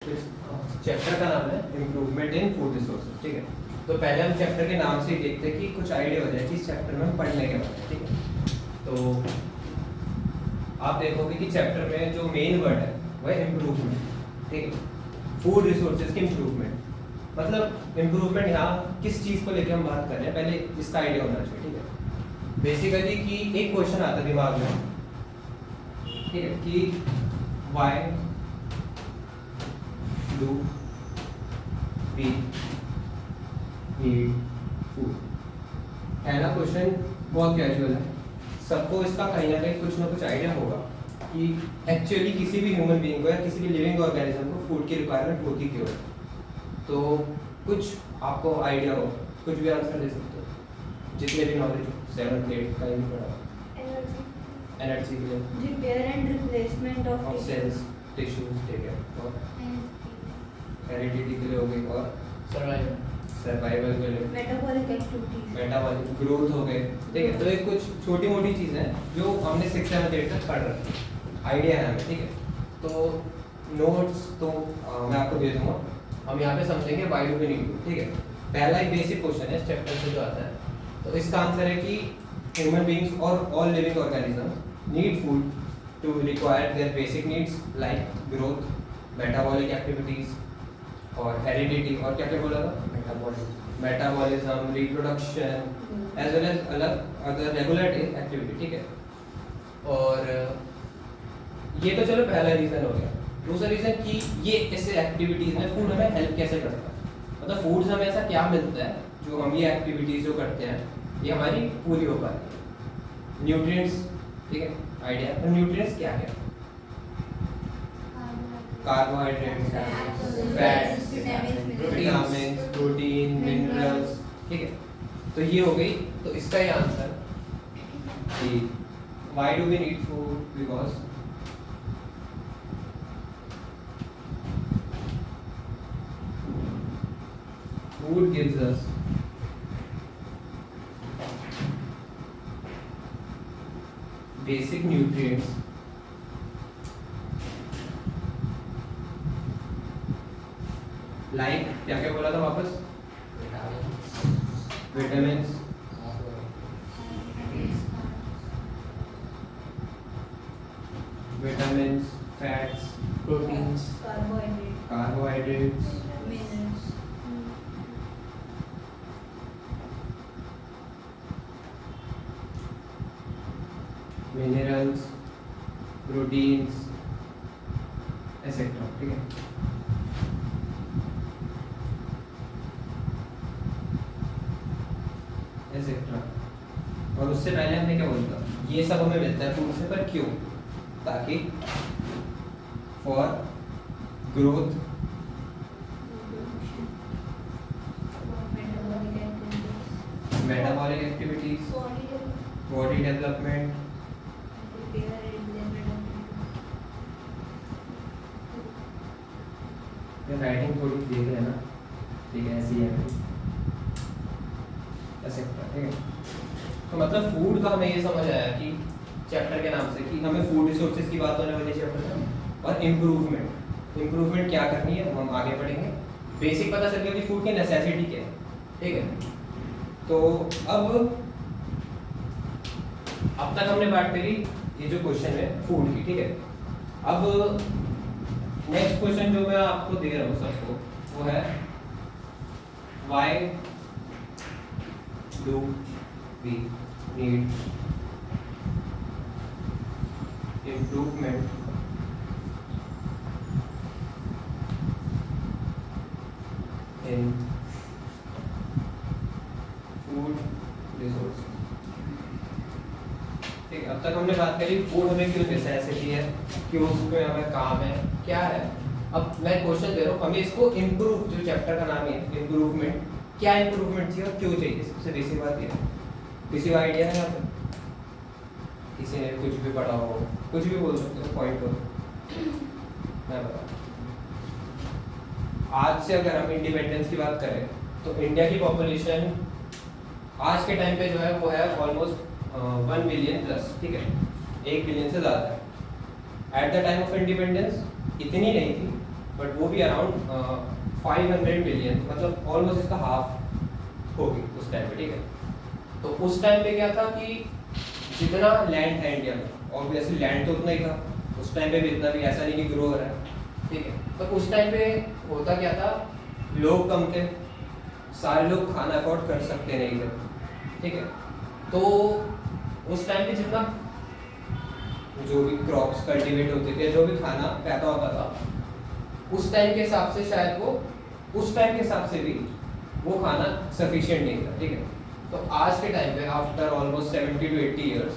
Chapter का नाम है इम्प्रूवमेंट इन फूड रिसोर्सेज। ठीक है, तो पहले हम चैप्टर के नाम से ही देखते हैं कि कुछ आइडिया हो जाए कि इस चैप्टर में हम पढ़ने के बारे में। ठीक है, तो आप देखोगे कि चैप्टर में जो मेन वर्ड है वह है इम्प्रूवमेंट। ठीक है, फूड रिसोर्सेज की इम्प्रूवमेंट मतलब इम्प्रूवमेंट यहाँ किस चीज़ को लेकर हम बात कर रहे हैं, पहले इसका आइडिया होना चाहिए। ठीक है, बेसिकली कि एक क्वेश्चन आता है दिमाग में, ठीक है, कि Y do we need food है ना। क्वेश्चन बहुत कैजुअल है, सबको इसका कहीं ना कहीं कुछ ना कुछ आइडिया होगा कि एक्चुअली किसी भी ह्यूमन बीइंग को या किसी भी लिविंग ऑर्गेनिज्म को फूड की रिक्वायरमेंट होती क्यों है। तो कुछ आपको आइडिया हो, कुछ भी आंसर दे सकते हो जितने भी नॉलेज हो। 7 8 का ही पढ़ा। एनर्जी के लिए, repair and replacement of sales tissues, ठीक है, और हेरिडिटी के लिए हो गई, और सर्वाइवल के लिए मेटाबॉलिक एक्टिविटीज, मेटाबॉलिक ग्रोथ हो गए। ठीक है, तो ये कुछ छोटी मोटी चीज़ें हैं जो हमने 6 7 8 तक पढ़ रखी, आइडिया है हमें। ठीक है, तो नोट्स तो मैं आपको दे दूंगा, हम यहाँ पे समझेंगे why do we need to. ठीक है, पहला एक बेसिक क्वेश्चन है इस चैप्टर से जो आता है, तो इसका आंसर है कि ह्यूमन बीइंग्स और all living organisms need food to require their basic needs like growth, metabolic activities और हेरिडिटी, और क्या क्या बोला था, metabolism, reproduction as well as अलग अदर रेगुलर एक्टिविटी। ठीक है, और ये तो चलो पहला रीजन हो गया। दूसरा रीजन कि ये ऐसे एक्टिविटीज में फूड हमें हेल्प कैसे करता है, मतलब फूड से हमें ऐसा क्या मिलता है जो हम ये एक्टिविटीज जो करते हैं ये हमारी पूरी हो पाती है। न्यूट्रिएंट्स, ठीक है, आइडिया। तो न्यूट्रिएंट्स क्या क्या, carbohydrates, fats, vitamins, protein, minerals. ठीक है, तो ये हो गई। तो इसका ही आंसर कि why do we need food, because food gives us basic nutrients like क्या क्या बोला था वापस, vitamins, vitamins, fats, proteins, carbohydrates, minerals, minerals, proteins etcetera. ठीक है, एसेट्रा। और उससे पहले हमने क्या बोला था, ये सब हमें मिलता है फूड से, पर क्यों, ताकि for growth, metabolic activities, body development, writing थोड़ी देख रहे हैं ना, ठीक है, ऐसी है एसेट्रा। ठीक है, तो मतलब फूड का हमें ये समझ आया कि चैप्टर के नाम से कि हमें फूड रिसोर्सेज की बात होने वाली चैप्टर में, और इम्प्रूवमेंट क्या करनी है हम आगे पढ़ेंगे। बेसिक पता चल गया कि फूड की नेसेसिटी क्या है। ठीक है, तो अब तक हमने बात करी ये जो क्वेश्चन है फूड की। ठीक है, अब नेक्स्ट क्वेश्चन जो मैं आपको दे रहा हूँ सबको, वो है why do we need improvement in food resources. ठीक है, अब तक हमने बात करी फूड हमें क्यों नेसेसिटी है, क्यों उसमें हमें काम है, क्या है। अब मैं क्वेश्चन दे रहा हूँ, हमें इसको इम्प्रूव, जो चैप्टर का नाम है इम्प्रूवमेंट, क्या इम्प्रूवमेंट चाहिए और क्यों चाहिए, सबसे बेसिक बात ये है। किसी का आइडिया है यहाँ पे, किसी ने कुछ भी पढ़ा हो, कुछ भी बोल सकते हो, पॉइंट हो, मैं बता। आज से अगर हम इंडिपेंडेंस की बात करें तो इंडिया की पॉपुलेशन आज के टाइम पे जो है वो है ऑलमोस्ट 1 बिलियन प्लस। ठीक है, 1 बिलियन से ज़्यादा है। At the time of independence इतनी नहीं थी, बट वो भी अराउंड 500 मिलियन, मतलब ऑलमोस्ट इसका हाफ होगी उस टाइम पे, ठीक है। तो उस टाइम पे क्या था कि जितना लैंड है इंडिया में, ऑब्वियसली लैंड तो उतना ही था उस टाइम पे भी, इतना भी ऐसा नहीं कि ग्रो हो रहा है, ठीक है। तो उस टाइम पे होता क्या था, लोग कम थे, सारे लोग खाना अफोर्ड कर सकते नहीं थे, ठीक है। तो उस टाइम पे जितना जो भी क्रॉप्स कल्टीवेट होते थे, जो भी खाना पैदा होता था, उस टाइम के हिसाब से शायद वो उस टाइम के हिसाब से भी वो खाना सफिशिएंट नहीं था, ठीक है। तो आज के टाइम पे after almost 70 to 80 years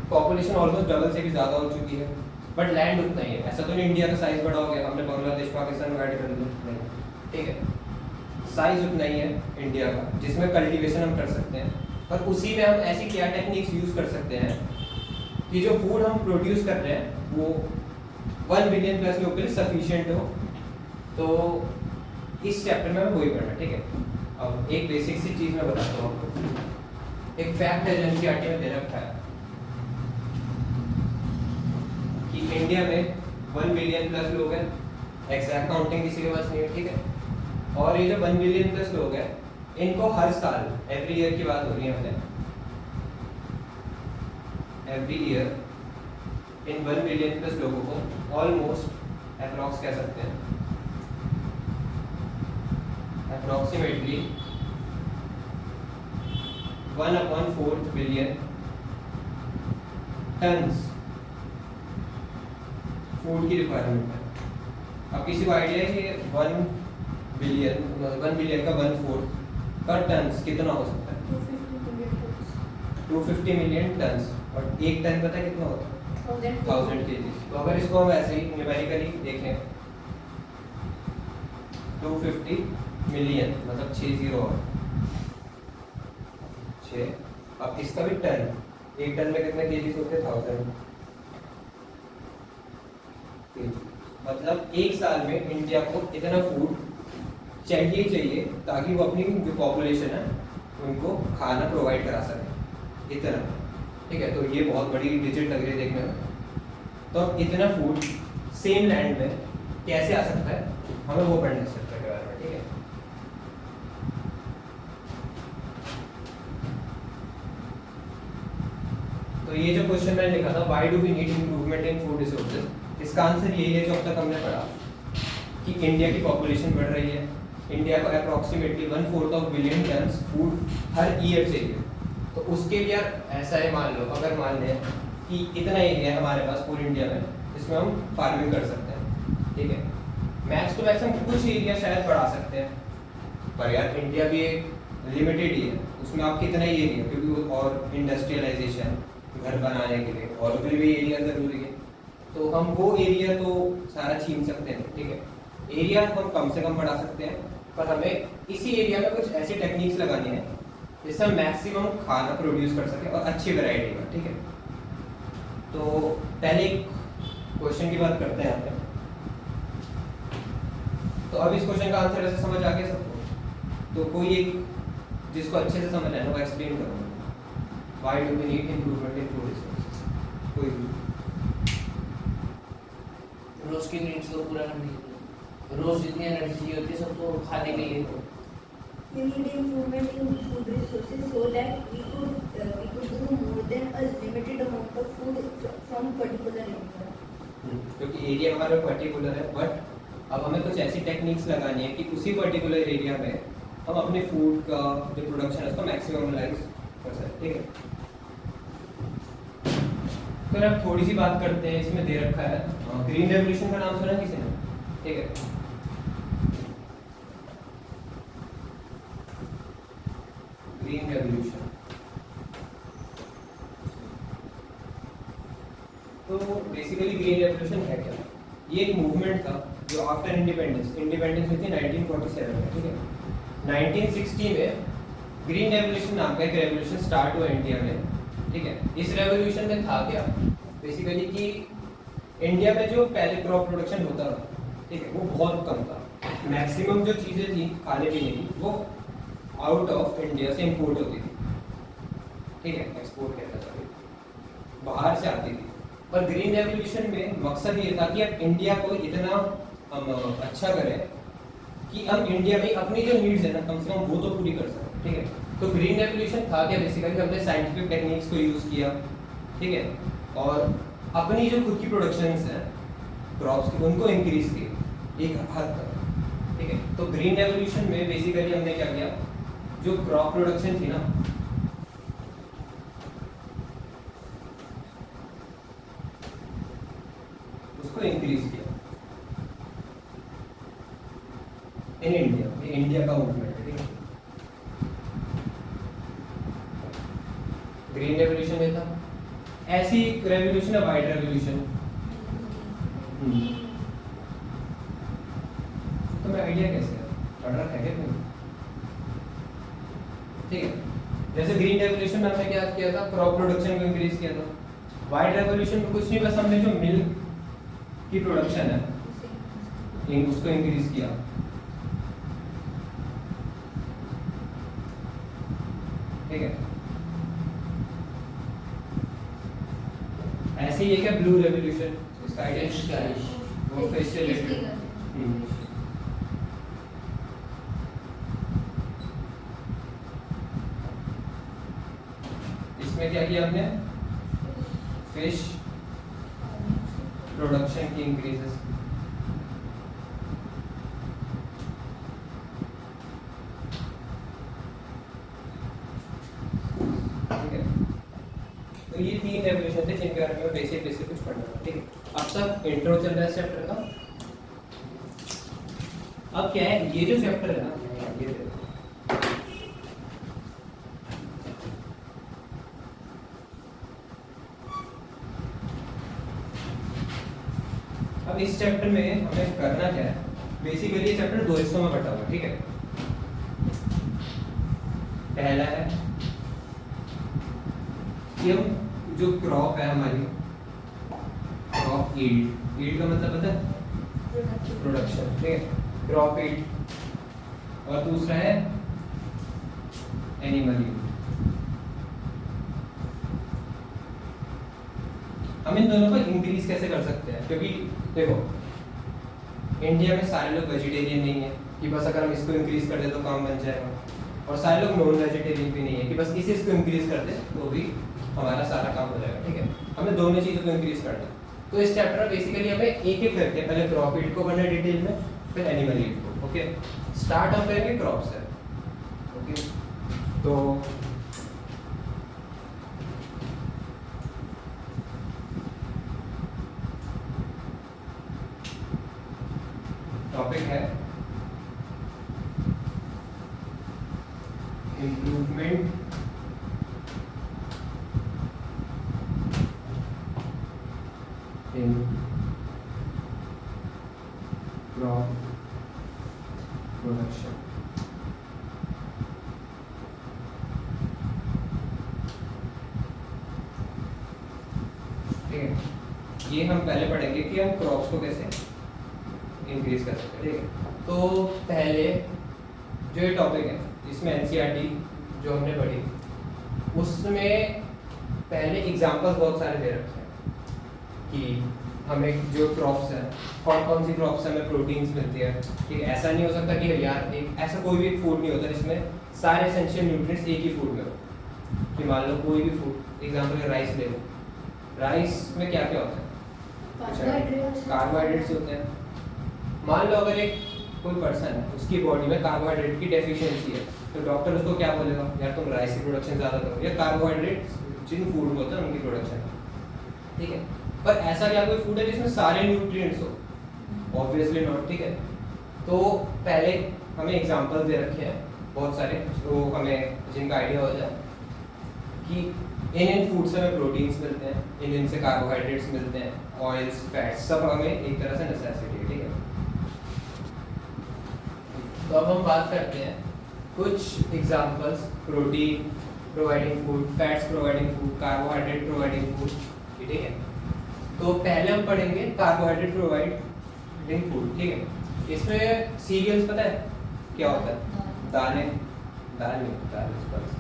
population almost double से भी ज़्यादा हो चुकी है, बट लैंड उतना ही है। ऐसा तो नहीं इंडिया का साइज बड़ा हो गया, हमने बांग्लादेश पाकिस्तान को ऐड कर दिया, नहीं, ठीक है। साइज उतना ही है इंडिया का जिसमें कल्टीवेशन हम कर सकते हैं, और उसी में हम ऐसी क्या टेक्निक्स यूज़ कर सकते हैं कि जो फूड हम प्रोड्यूस कर रहे हैं वो 1 बिलियन प्लस लोगों के लिए सफिशिएंट हो। तो इस चैप्टर में हमें वही पढ़ना, ठीक है। अब एक बेसिक सी चीज़ मैं बताता हूँ आपको, एक फैक्ट है जो एनसीईआरटी में दे रखा है कि इंडिया में 1 बिलियन प्लस लोग हैं, एग्जैक्ट काउंटिंग किसी के पास नहीं है, ठीक है। और ये जो 1 बिलियन प्लस लोग हैं, इनको हर साल, एवरी ईयर की बात हो रही है हमें, every year in 1 billion plus लोगों को ऑलमोस्ट अप्रॉक्स कह सकते हैं, अप्रॉक्सीमेटली 1/4 बिलियन टन्स फूड की रिक्वायरमेंट है। अब किसी को आइडिया है कि 1 बिलियन का 1/4 का टन्स कितना हो सकता है? 250 मिलियन टन्स, और एक टन पता है कितना होता है? 1000 kg। तो अगर इसको हम ऐसे ही न्यूमेरिकली देखें, 250 मिलियन मतलब 60 और 6, अब इसका भी टन, एक टन में कितने केजीज होते हैं? 1000 kg। मतलब एक साल में इंडिया को इतना फूड चाहिए ताकि वो अपनी जो पॉपुलेशन है उनको खाना प्रोवाइड करा सके, इतना, ठीक है। तो ये बहुत बड़ी डिजिट लग रही है देखने में। तो अब इतना फूड सेम लैंड में कैसे आ सकता है, हमें वो पढ़ना चैप्टर के बारे में, ठीक है। तो ये जो क्वेश्चन मैंने लिखा था, why do we need improvement in food resources, इसका आंसर यही है जो अब तक हमने पढ़ा कि इंडिया की पॉपुलेशन बढ़ रही है, इंडिया को अप्रॉक्सीमेटली 1/4 बिलियन टन्स फूड हर ईयर चाहिए। तो उसके लिए ऐसा है, मान लो अगर मान लें कि इतना एरिया है हमारे पास पूरे इंडिया में जिसमें हम फार्मिंग कर सकते हैं, ठीक है। मैक्स टू मैक्स हम कुछ एरिया शायद बढ़ा सकते हैं, पर यार इंडिया भी एक लिमिटेड ही है, उसमें आप कितना ही एरिया, क्योंकि और इंडस्ट्रियलाइजेशन, घर बनाने के लिए और के लिए भी एरिया ज़रूरी है। तो हम वो एरिया तो सारा छीन सकते हैं, ठीक है। एरिया हम कम से कम बढ़ा सकते हैं, पर हमें इसी एरिया में कुछ ऐसी टेक्निक्स लगानी है जिससे हम मैक्सिमम खाना प्रोड्यूस कर सकें और अच्छी वैरायटी का, ठीक है। तो पहले एक क्वेश्चन की बात करते हैं यहाँ पे। तो अब इस क्वेश्चन का आंसर ऐसे समझ आ गया सबको? तो कोई एक जिसको अच्छे से समझ आए ना वो एक्सप्लेन करूँगा, why do we need improvement in food resources. कोई रोज की नीड्स को पूरा करने के लिए, रोज जितनी एनर्जी चाहिए होती है सबको खाने के लिए, We need improvement in food resources so that we could do more than a limited amount of food from particular area. क्योंकि एरिया हमारा पर्टिकुलर है, बट अब हमें कुछ ऐसी टेक्निक्स लगानी है कि उसी पर्टिकुलर एरिया में हम अपने फूड का जो प्रोडक्शन है उसको मैक्सिममाइज कर सकते हैं, ठीक है। फिर अब थोड़ी सी बात करते हैं, इसमें दे रखा है ग्रीन रेवोल्यूशन का नाम सुना किसी ने? ठीक है। ग्रीन रेवोल्यूशन तो बेसिकली ग्रीन रेवोल्यूशन है क्या? ये एक मूवमेंट था जो आफ्टर इंडिपेंडेंस हुई थी 1947 में, ठीक है। 1960 में ग्रीन रेवोल्यूशन नाम का एक रेवोल्यूशन स्टार्ट हुआ इंडिया में, ठीक है। इस रेवोल्यूशन में था क्या बेसिकली कि इंडिया में जो पहले क्रॉप प्रोडक्शन होता था, ठीक है, वो बहुत कम था। मैक्सिमम जो चीज़ें थी खाने पीने की वो आउट ऑफ इंडिया से इंपोर्ट होती थी, ठीक है, एक्सपोर्ट कहता था, बाहर से आती थी। पर ग्रीन रेवोल्यूशन में मकसद ये था कि अब इंडिया को इतना हम अच्छा करें कि हम इंडिया में अपनी जो नीड्स है ना कम से कम वो तो पूरी कर सकें, ठीक है। तो ग्रीन रेवोल्यूशन था क्या, बेसिकली हमने साइंटिफिक टेक्निक्स को यूज़ किया, ठीक है, और अपनी जो खुद की प्रोडक्शंस हैं क्रॉप्स की उनको इंक्रीज की एक हद तक, ठीक है। तो ग्रीन रेवोल्यूशन में बेसिकली हमने क्या किया, जो क्रॉप प्रोडक्शन थी ना उसको इंक्रीज किया इन इंडिया। ये इंडिया का मूवमेंट है, ठीक है। ग्रीन रेवोल्यूशन में था, ऐसी रेवोल्यूशन है वाइट रेवोल्यूशन। तो मैं आइडिया कैसे है पढ़ रखा है क्या कोई? ठीक है, जैसे ग्रीन रेवोल्यूशन में हमने क्या किया था, क्रॉप प्रोडक्शन को इंक्रीज किया था। वाइट रेवोल्यूशन में कुछ नहीं, बस हमने जो मिल्क की प्रोडक्शन है उसको इंक्रीज किया, ठीक है। ऐसे ही है क्या ब्लू रेवोल्यूशन, इसका आइडिया क्या है? वो फिश से रिलेटेड। इसमें क्या किया हमने, फिश प्रोडक्शन की इंक्रीजेस, ठीक है। तो ये 3 रेवोल्यूशन थे जिनके बारे में बेसिक कुछ पढ़ना था, ठीक है। अब तक इंट्रो चल रहा है चैप्टर का। अब क्या है, ये जो चैप्टर है ना, ये देखो, अब इस चैप्टर में हमें करना क्या है, बेसिकली ये चैप्टर 2 हिस्सों में बटा हुआ है, ठीक है। पहला है कि हम जो क्रॉप है हमारी, क्रॉप यील्ड का मतलब पता है, प्रोडक्शन, ठीक है, क्रॉप यील्ड। और दूसरा है एनिमल यील्ड। हम इन दोनों को इंक्रीज कैसे कर सकते हैं, क्योंकि देखो इंडिया में सारे लोग वेजिटेरियन नहीं है कि बस अगर हम इसको इंक्रीज कर दे तो काम बन जाएगा, और सारे लोग नॉन वेजिटेरियन भी नहीं है कि बस इसको इंक्रीज कर दे तो भी हमारा सारा काम हो जाएगा, ठीक है। हमें दोनों चीज़ों को इंक्रीज करना है। तो इस चैप्टर में बेसिकली हमें एक एक करके पहले क्रॉप यील्ड को पढ़ना डिटेल में, फिर एनिमल यील्ड को, ओके। स्टार्ट हम करेंगे क्रॉप से, ओके। तो टॉपिक है इम्प्रूवमेंट इन क्रॉप प्रोडक्शन। ठीक है, ये हम पहले पढ़ेंगे कि हम क्रॉप्स को कैसे इंक्रीज कर सकते हैं, ठीक है। तो पहले जो ये टॉपिक है इसमें एनसीईआरटी जो हमने पढ़ी उसमें पहले एग्जांपल्स बहुत सारे दे रखे हैं कि हमें जो क्रॉप्स हैं कौन कौन सी क्रॉप्स हमें प्रोटीन्स मिलती है, ठीक है। ऐसा नहीं हो सकता कि यार एक ऐसा कोई भी फूड नहीं होता जिसमें सारे एसेंशियल न्यूट्रिएंट्स एक ही फूड में हो। कि मान लो कोई भी फूड, एग्जांपल राइस ले लो, राइस में क्या क्या होता है, कार्बोहाइड्रेट्स होते हैं। मान लो अगर एक कोई पर्सन है उसकी बॉडी में कार्बोहाइड्रेट की डेफिशिएंसी है तो डॉक्टर उसको क्या बोलेगा, यार तुम राइस की प्रोडक्शन ज़्यादा करो या कार्बोहाइड्रेट जिन फूड में होता है उनकी प्रोडक्शन, ठीक है। पर ऐसा क्या कोई फूड है जिसमें सारे न्यूट्रिएंट्स हो, ऑब्वियसली नॉट, ठीक है। तो पहले हमें एग्जांपल्स दे रखे हैं बहुत सारे जो हमें जिनका आइडिया हो जाए कि इन फूड से हमें प्रोटीन्स मिलते हैं, इनसे कार्बोहाइड्रेट्स मिलते हैं, ऑयल्स, फैट्स, सब हमें एक तरह से नेसेसिटी है, ठीक है। तो अब हम बात करते हैं कुछ examples, protein providing food, fats providing food, carbohydrate providing food, ठीक है। तो पहले हम पढ़ेंगे कार्बोहाइड्रेट प्रोवाइडिंग फूड, ठीक है। इसमें सीरियल्स पता है क्या होता है, दाने, दाल नहीं, दाल,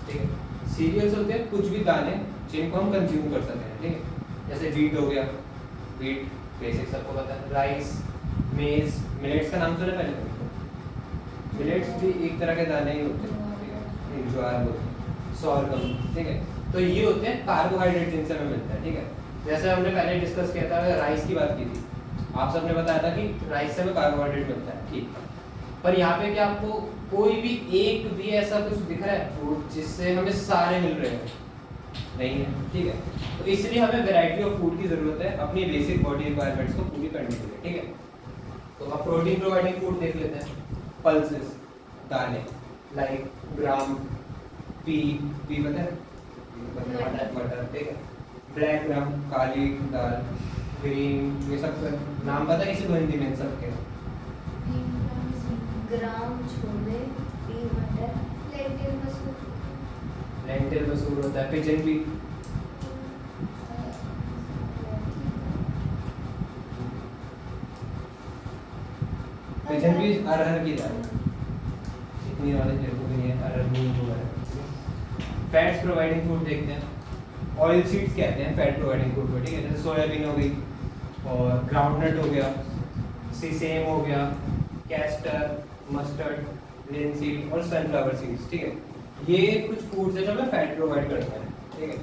ठीक है। सीरियल्स होते हैं कुछ भी दाने जिनको हम कंज्यूम कर सकते हैं, ठीक है। जैसे वीट हो गया, वीट बेसिक सबको पता है, राइस, मेज, मिलेट्स का नाम सुना पहले कभी? मिलेट्स भी एक तरह के दाने ही होते हैं, ठीक है, एक ज्वार बोलते हैं, सॉरगम, ठीक है। तो ये होते हैं कार्बोहाइड्रेट जिनसे हमें मिलता है, ठीक है। जैसे हमने पहले डिस्कस किया था, राइस की बात की थी, आप सबने बताया था कि राइस से हमें कार्बोहाइड्रेट मिलता है, ठीक। पर यहाँ पे क्या आपको कोई भी एक भी ऐसा कुछ दिख रहा है फूड जिससे हमें सारे मिल रहे हैं? नहीं है, ठीक है। तो इसलिए हमें वैरायटी ऑफ फूड की जरूरत है अपनी बेसिक बॉडी रिक्वायरमेंट्स को पूरी करने के लिए, ठीक है। तो अब प्रोटीन प्रोवाइडिंग फूड देख लेते हैं। पल्सेस, दाने, लाइक ग्राम, पी पता है? मटर, ठीक है। ब्लैक ग्राम, काली दाल, ग्रीन, ये सब का नाम पता है किसी को हिंदी में इन सब के? ग्राम छोले, पी मटर, लेंटिल मसूर होता है, पिजन भी, पिजन भी अरहर की दाल, इतनी नॉलेज मेरे को भी नहीं है, अरहर मूंग हुआ है। फैट्स प्रोवाइडिंग फूड देखते हैं, ऑयल सीड्स कहते हैं फैट प्रोवाइडिंग फूड को, ठीक है। जैसे सोयाबीन हो गई और ग्राउंडनट हो गया, सीसेम हो गया, कैस्टर, मस्टर्ड, लिनसीड और सनफ्लावर सीड्स, ठीक है। ये कुछ फूड्स है जो हमें फैट प्रोवाइड करते हैं, ठीक है।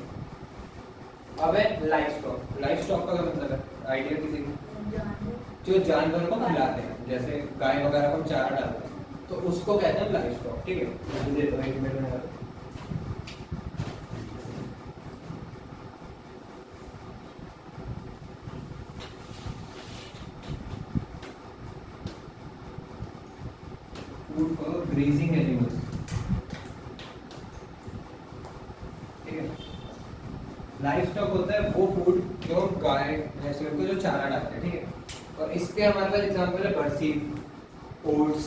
अब है लाइफ स्टॉक। लाइफ स्टॉक का क्या मतलब है, आइडिया किसी को? जो जानवर को खिलाते हैं, जैसे गाय वगैरह को हम चारा डालते हैं, तो उसको कहते हैं लाइफ स्टॉक, ठीक है। मुझे तो 1 मिनट में फूड फॉर ग्रेजिंग एनिमल्स, ठीक है। लाइफ स्टॉक होता है वो फूड जो गाय भैंस को जो चारा डालते हैं, ठीक है। और इसके हमारे पास एग्जांपल है बरसीम, ओट्स,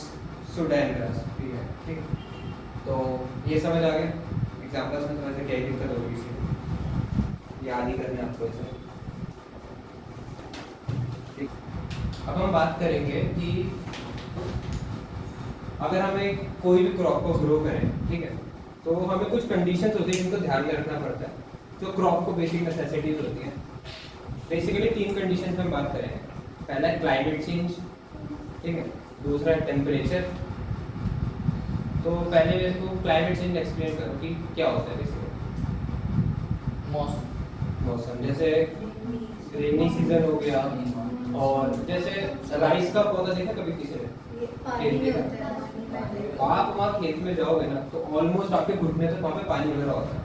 सुडैन ग्रास, ठीक है, ठीक है। तो ये समझ आ गया एग्जांपल्स में, थोड़ा सा क्या दिक्कत होगी इसे याद ही करने आपको इसे, ठीक। अब हम बात करेंगे कि अगर हमें कोई भी क्रॉप को ग्रो करें, ठीक है, तो हमें कुछ कंडीशंस होती है जिनको ध्यान में रखना पड़ता है, जो क्रॉप को बेसिक नेसेसिटीज होती हैं। बेसिकली 3 कंडीशंस में हम बात करेंगे। पहला है क्लाइमेट चेंज, ठीक है, दूसरा है टेम्परेचर। तो पहले मेरे को क्लाइमेट चेंज एक्सप्लेन करो कि क्या होता है बेसिकली। मौसम, जैसे रेनी सीजन हो गया, और जैसे राइस का पौधा देखा कभी किसी ने? पानी में होता है। आप वहाँ खेत में जाओगे ना, तो ऑलमोस्ट आपके घुटने तक वहाँ पे पानी वगैरह होता है,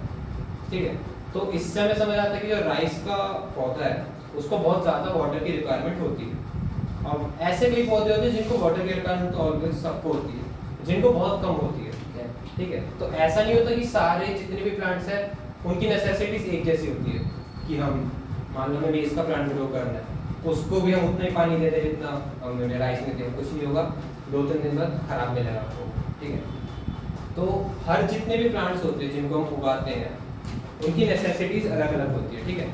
ठीक है। तो इससे हमें समझ आता है कि जो राइस का पौधा है उसको बहुत ज़्यादा वाटर की रिक्वायरमेंट होती है। अब ऐसे कई पौधे होते हैं जिनको वाटर की रिक्वायरमेंट तो ऑलवेज सबको होती है, जिनको बहुत कम होती है, ठीक है। तो ऐसा नहीं होता कि सारे जितने भी प्लांट्स हैं उनकी नेसेसिटीज एक जैसी होती है, कि हम मान लो हमें मेज का प्लांट ग्रो करना है, उसको भी हम उतना ही पानी देते जितना हमने राइस में दिया, कुछ नहीं होगा, 2-3 दिन बाद खराब मिलेगा आपको, ठीक है। तो हर जितने भी प्लांट्स होते हैं जिनको हम उगाते हैं उनकी नेसेसिटीज अलग अलग होती है, ठीक है।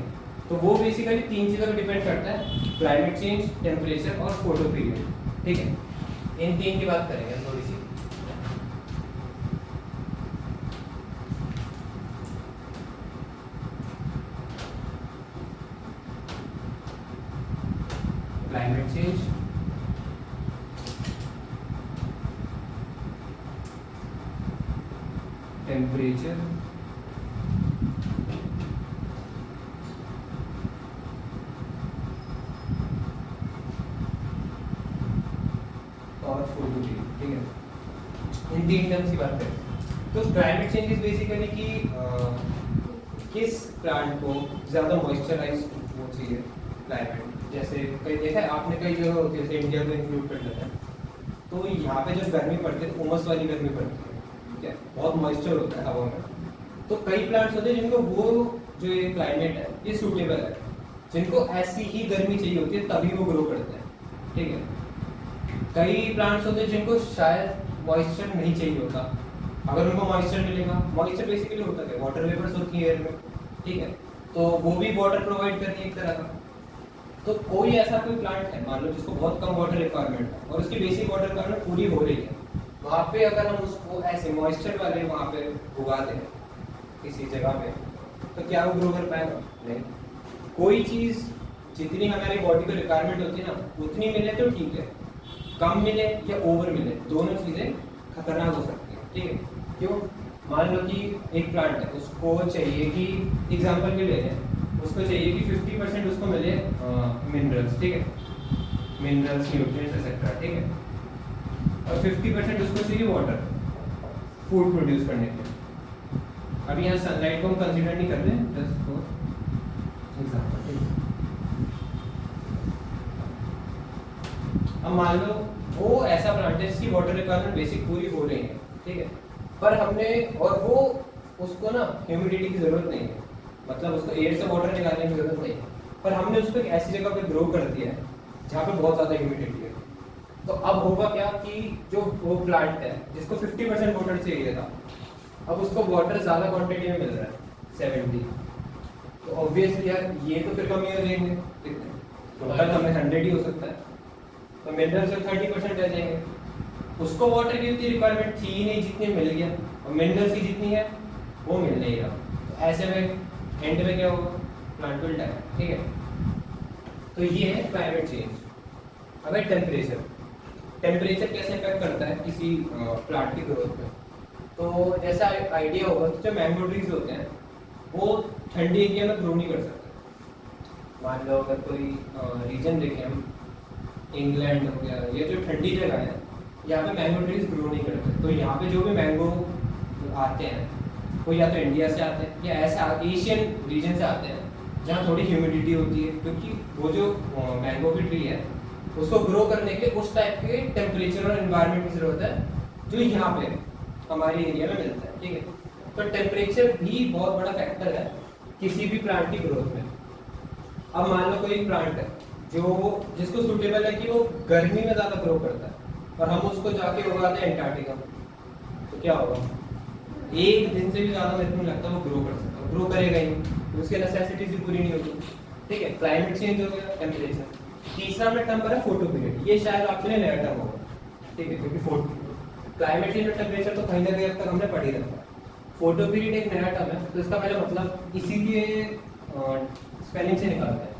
तो वो बेसिकली 3 चीज़ों पर डिपेंड करता है, क्लाइमेट चेंज, टेम्परेचर और फोटो पीरियड, ठीक है। इन 3 की बात करेंगे थोड़ी सी। क्लाइमेट चेंज, टेम्परेचर और फोटो पीरियड, ठीक है। इन 3 टर्म्स की बात करें तो क्लाइमेट चेंज इज बेसिकली कि किस प्लांट को ज़्यादा मॉइस्चराइज वो चाहिए क्लाइमेट। जैसे कई देखा है आपने, कई जगह होती है जैसे इंडिया को इंक्लूड कर लेते हैं, तो यहाँ पे जो गर्मी पड़ती है उमस वाली गर्मी पड़ती है, ठीक है, बहुत मॉइस्चर होता है हवा में। तो कई प्लांट्स होते हैं जिनको वो जो ये क्लाइमेट है ये सूटेबल है, जिनको ऐसी ही गर्मी चाहिए होती है तभी वो ग्रो करते हैं, ठीक है। कई प्लांट्स होते हैं जिनको शायद मॉइस्चर नहीं चाहिए होता, अगर उनको मॉइस्चर मिलेगा, मॉइस्चर बेसिकली होता है वाटर वेपर्स होती है एयर में, ठीक है, तो वो भी वाटर प्रोवाइड करती है एक तरह का। तो कोई ऐसा कोई प्लांट है मान लो जिसको बहुत कम वाटर रिक्वायरमेंट है और उसकी बेसिक वाटर रिक्वायरमेंट पूरी हो रही है, वहाँ पे अगर हम उसको ऐसे मॉइस्चर वाले वहाँ पे उगा दें किसी जगह पे, तो क्या वो ग्रो कर पाएगा? नहीं। कोई चीज़ जितनी हमारी बॉडी को रिक्वायरमेंट होती है ना उतनी मिले तो ठीक है, कम मिले या ओवर मिले दोनों चीज़ें खतरनाक हो सकती हैं, ठीक है। क्यों? मान लो कि एक प्लांट है, उसको चाहिए कि एग्जांपल के लिए लें, उसको चाहिए कि 50% उसको मिले मिनरल्स, ठीक है, मिनरल्स, न्यूट्रिएंट्स एक्सेट्रा, ठीक है, और 50% उसको चाहिए वाटर, फूड प्रोड्यूस करने के लिए। अभी यहाँ सनलाइट को हम कंसीडर नहीं कर रहे, जस्ट फॉर एग्जांपल। अब मान लो वो ऐसा प्लांट है जिसकी वाटर रिक्वायरमेंट बेसिक पूरी हो रही है, ठीक है, पर हमने और वो उसको ना ह्यूमिडिटी की ज़रूरत नहीं है, मतलब उसको एयर से वाटर निकालने की ज़रूरत नहीं है, पर हमने उसको एक ऐसी जगह पे ग्रो कर दिया है जहाँ पे बहुत ज़्यादा ह्यूमिडिटी है। तो अब होगा क्या कि जो वो प्लांट है जिसको 50% वाटर चाहिए था, अब उसको वाटर ज़्यादा क्वांटिटी में मिल रहा है 70, तो ऑब्वियसली यार ये तो फिर कमी हो जाएंगे, टोटल हमें 100 ही हो सकता है, तो मिनरल्स से 30% रह जाएंगे। उसको वाटर की उतनी रिक्वायरमेंट थी ही नहीं जितनी मिल गया, और मिनरल्स की जितनी है वो मिल नहीं रहा, तो ऐसे में एंड में क्या होगा, प्लांट विल डाई, ठीक है। तो ये है क्लाइमेट चेंज। अब है टेम्परेचर। टेम्परेचर कैसे इफेक्ट करता है किसी प्लांट की ग्रोथ में? तो जैसा आइडिया होगा कि जो मैंगो ट्रीज होते हैं वो ठंडी एरिया में ग्रो नहीं कर सकते। मान लो अगर कोई रीजन देखें हम, इंग्लैंड हो गया, ये जो ठंडी जगह है यहाँ पे मैंगो ट्रीज ग्रो नहीं करते, तो यहाँ पे जो भी मैंगो आते हैं वो या तो इंडिया से आते हैं या ऐसा एशियन रीजन से आते हैं जहाँ थोड़ी ह्यूमिडिटी होती है, क्योंकि वो जो मैंगो की ट्री है उसको ग्रो करने के उस टाइप के टेम्परेचर और एनवायरनमेंट की ज़रूरत है जो यहाँ पे हमारे एरिया में मिलता है, ठीक है। तो टेम्परेचर भी बहुत बड़ा फैक्टर है किसी भी प्लांट की ग्रोथ में। अब मान लो कोई प्लांट है जो जिसको सूटेबल है कि वो गर्मी में ज़्यादा ग्रो करता है, और हम उसको जाके उगाते हैं एंटार्क्टिका, तो क्या होगा, एक दिन से भी ज़्यादा मेरे को नहीं लगता वो ग्रो कर सकता है, ग्रो करेगा ही, तो उसकी नेसेसिटीज भी पूरी नहीं होगी, ठीक है। क्लाइमेट चेंज हो गया, टेम्परेचर। तीसरा में टर्म है फोटो पीरियड, ये शायद आपके लिए नया टर्म होगा, ठीक है, क्योंकि क्लाइमेट चेंज और टेम्परेचर तो कहीं ना कहीं अब तक हमने पढ़ ही रखा है। फोटो पीरियड एक नया टर्म है, तो इसका पहले मतलब इसी के स्पेलिंग से निकालते हैं,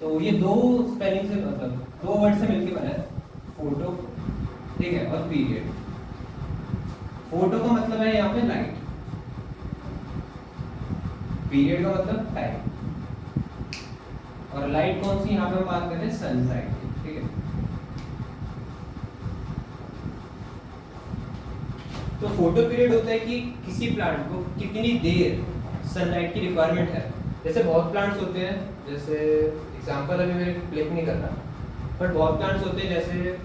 तो ये दो स्पेलिंग से मतलब दो वर्ड से मिलकर बना है, फोटो, ठीक है, और पीरियड। फोटो का मतलब है यहाँ पे लाइट, पीरियड का मतलब टाइम, और लाइट कौन सी यहाँ पे हम बात कर रहे हैं, सनलाइट, ठीक है। तो फोटो पीरियड होता है कि किसी प्लांट को कितनी देर सनलाइट की रिक्वायरमेंट है। जैसे बहुत प्लांट्स होते हैं, जैसे एग्जांपल अभी मेरे क्लिक नहीं करना, बट बहुत प्लांट्स होते हैं जैसे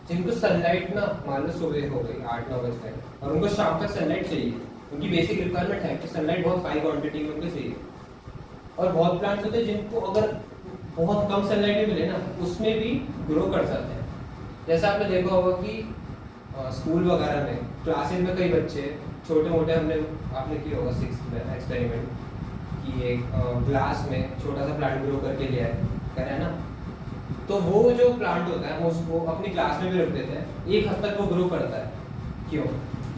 जिनको सनलाइट ना मान लो सुबह हो गई 8-9 बजे और उनको शाम तक सनलाइट चाहिए, उनकी बेसिक रिक्वायरमेंट है कि सनलाइट बहुत हाई क्वांटिटी में उनको चाहिए। और बहुत प्लांट्स होते हैं जिनको अगर बहुत कम सनलाइट भी मिले ना उसमें भी ग्रो कर सकते हैं। जैसा आपने देखा होगा कि स्कूल वगैरह में क्लासेस में कई बच्चे छोटे मोटे आपने किया होगा 6th में एक्सपेरिमेंट कि एक ग्लास में छोटा सा प्लांट ग्रो करके लिया है ना, तो वो जो प्लांट होता है हम उसको अपनी क्लास में भी रख देते हैं, एक हद तक वो ग्रो करता है। क्यों?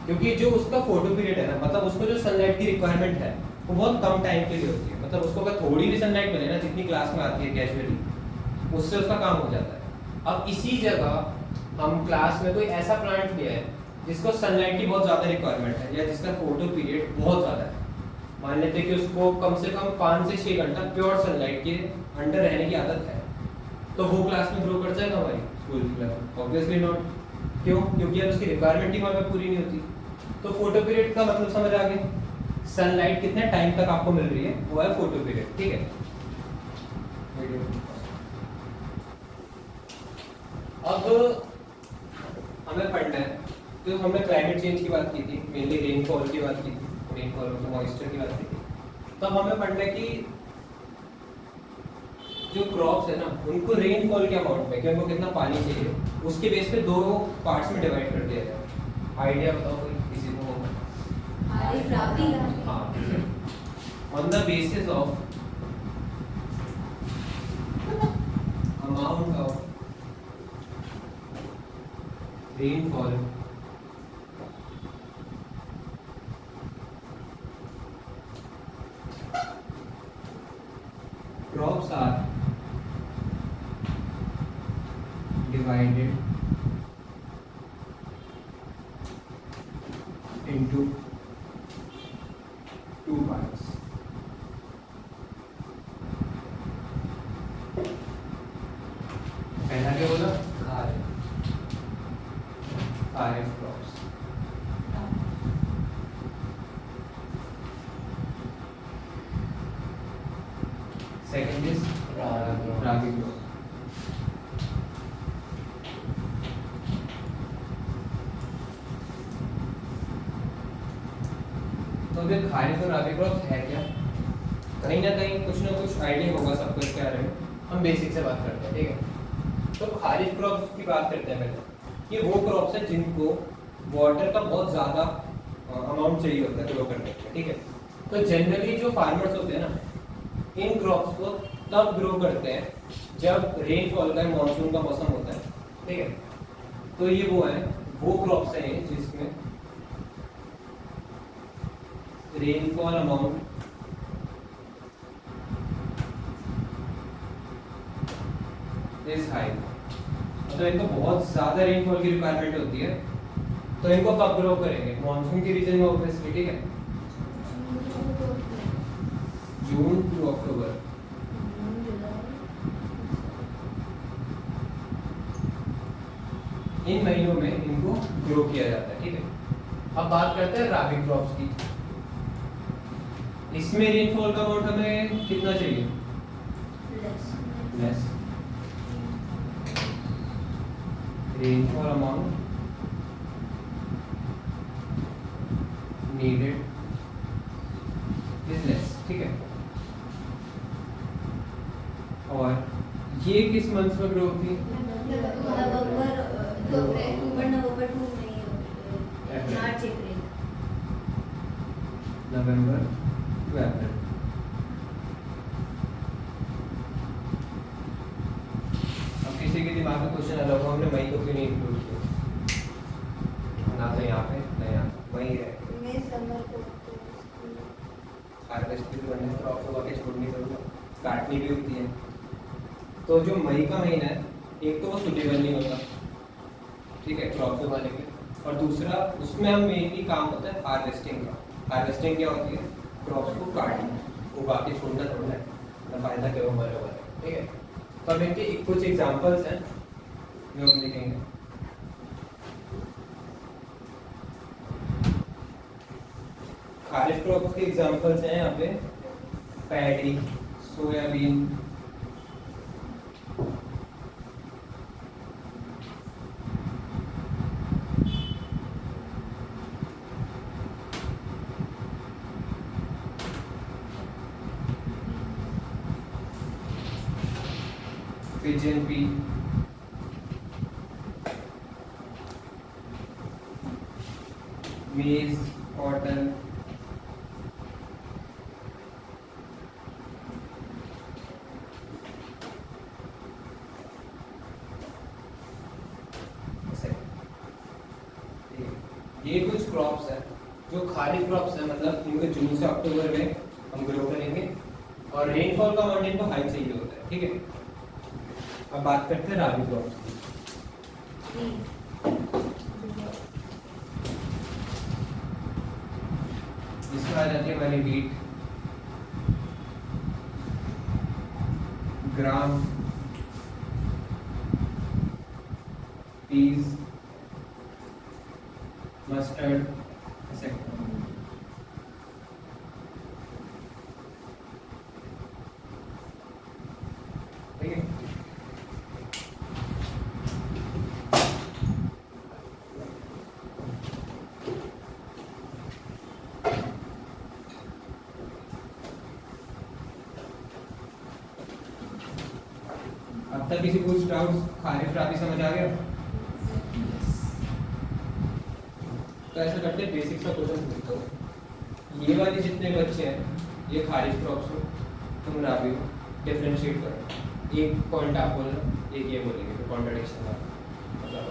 क्योंकि जो उसका फोटो पीरियड है ना, मतलब उसको जो सनलाइट की रिक्वायरमेंट है वो बहुत कम टाइम के लिए होती है, मतलब उसको अगर थोड़ी भी सनलाइट मिले ना जितनी क्लास में आती है कैजुअली, उससे उसका काम हो जाता है। अब इसी जगह हम क्लास में कोई ऐसा प्लांट लिया है जिसको सनलाइट की बहुत ज़्यादा रिक्वायरमेंट है या जिसका फोटो पीरियड बहुत ज़्यादा है, मान लेते हैं कि उसको कम से कम 5 से 6 घंटा प्योर सनलाइट के अंडर रहने की आदत है, तो वो क्लास में ग्रो कर जाएगा हमारी स्कूल की क्लास? Obviously not. क्यों? क्योंकि अब उसकी रिक्वायरमेंट ही वहाँ पे पूरी नहीं होती। तो फोटो पीरियड का मतलब समझ आ गया, सनलाइट कितने टाइम तक आपको मिल रही है वो है फोटो पीरियड, ठीक है। अब हमें पढ़ना है, तो हमने क्लाइमेट चेंज की बात की थी, मेनली रेनफॉल की बात की थी, रेनफॉल और मॉइस्चर की बात की थी। तो अब हमें पढ़ना है कि जो क्रॉप्स है ना उनको रेनफॉल के अमाउंट में कि उनको कितना पानी चाहिए उसके बेस पे 2 पार्ट्स में डिवाइड कर दिया जाए। आइडिया बताओ कोई किसी को? हाँ, on the basis of amount of rainfall crops are Kharif crops. Second is Rabi crop. तो अभी खारिफ और राबी क्रॉप्स है क्या? कहीं ना कहीं कुछ ना कुछ आइडिया होगा सबको इसके बारे में। हम बेसिक से बात करते हैं, ठीक है। तो खारिफ क्रॉप्स की बात करते हैं पहले। ये वो क्रॉप्स है जिनको वाटर का बहुत ज़्यादा अमाउंट चाहिए होता है ग्रो करने के लिए, ठीक है। तो जनरली जो फार्मर्स होते हैं ना, इन क्रॉप्स को तब ग्रो करते हैं जब रेनफॉल का मानसून का मौसम होता है, ठीक है। तो ये वो क्रॉप्स हैं जिसमें रेनफॉल अमाउंट इज हाई, मतलब इनको बहुत ज्यादा रेनफॉल की रिक्वायरमेंट होती है। तो इनको कब ग्रो करेंगे? मॉनसून के रीजन में ऑब्वियसली, ठीक है। जून टू अक्टूबर, इन महीनों में इनको ग्रो किया जाता है, ठीक है। अब बात करते हैं राबी क्रॉप्स की। इसमें रेनफॉल का अमाउंट हमें कितना चाहिए? Less. Rainfall amount needed is less, ठीक है। और ये किस मंथ में ग्रो होती है? नवंबर टू अप्रैल। अब किसी के दिमाग में क्वेश्चन आ रहा होगा हमने मई को क्यों नहीं इंक्लूड किया? ना तो यहाँ पे ना यहाँ पे, वही है। हार्वेस्ट भी करना है, क्रॉप उगा के छोड़नी पड़ेगा, काटनी भी होती है। तो जो मई का महीना है, एक तो वो सुटेबल नहीं होता, ठीक है, क्रॉप उगाने के, और दूसरा उसमें हम मेनली काम होता है हार्वेस्टिंग का। हार्वेस्टिंग क्या होती है? क्रॉप्स को काटना, उगा के छोड़ना थोड़ा है, ना फायदा क्या हमारे होगा, ठीक है। तो अब इनके कुछ एग्जांपल्स हैं जो हम लिखेंगे। खारिफ क्रॉप्स के एग्जांपल्स हैं यहाँ पे paddy, soybean, pigeon pea, maize, cotton, ये कुछ क्रॉप्स हैं जो खारिफ क्रॉप्स हैं, मतलब इनको जून से अक्टूबर में हम ग्रो करेंगे और रेनफॉल का अमाउंट इनको हाई चाहिए होता है, ठीक है। अब बात करते हैं राबी क्रॉप्स की। इसमें आ जाती है हमारी वीट, ग्राम, पीज, मस्टर्ड, एक्सेट्रा। ठीक है। अब तक किसी कुछ डाउट्स? खारिफ राबी समझ आ गया? तो ऐसा करते हैं, बेसिक सा क्वेश्चन पूछता हूँ। ये वाले जितने बच्चे हैं ये खारिफ क्रॉप्स हो, तुम राबी हो, डिफरेंशिएट करो। एक पॉइंट आप बोलना, एक ये बोलेंगे, तो कॉन्ट्रडिक्शन का मतलब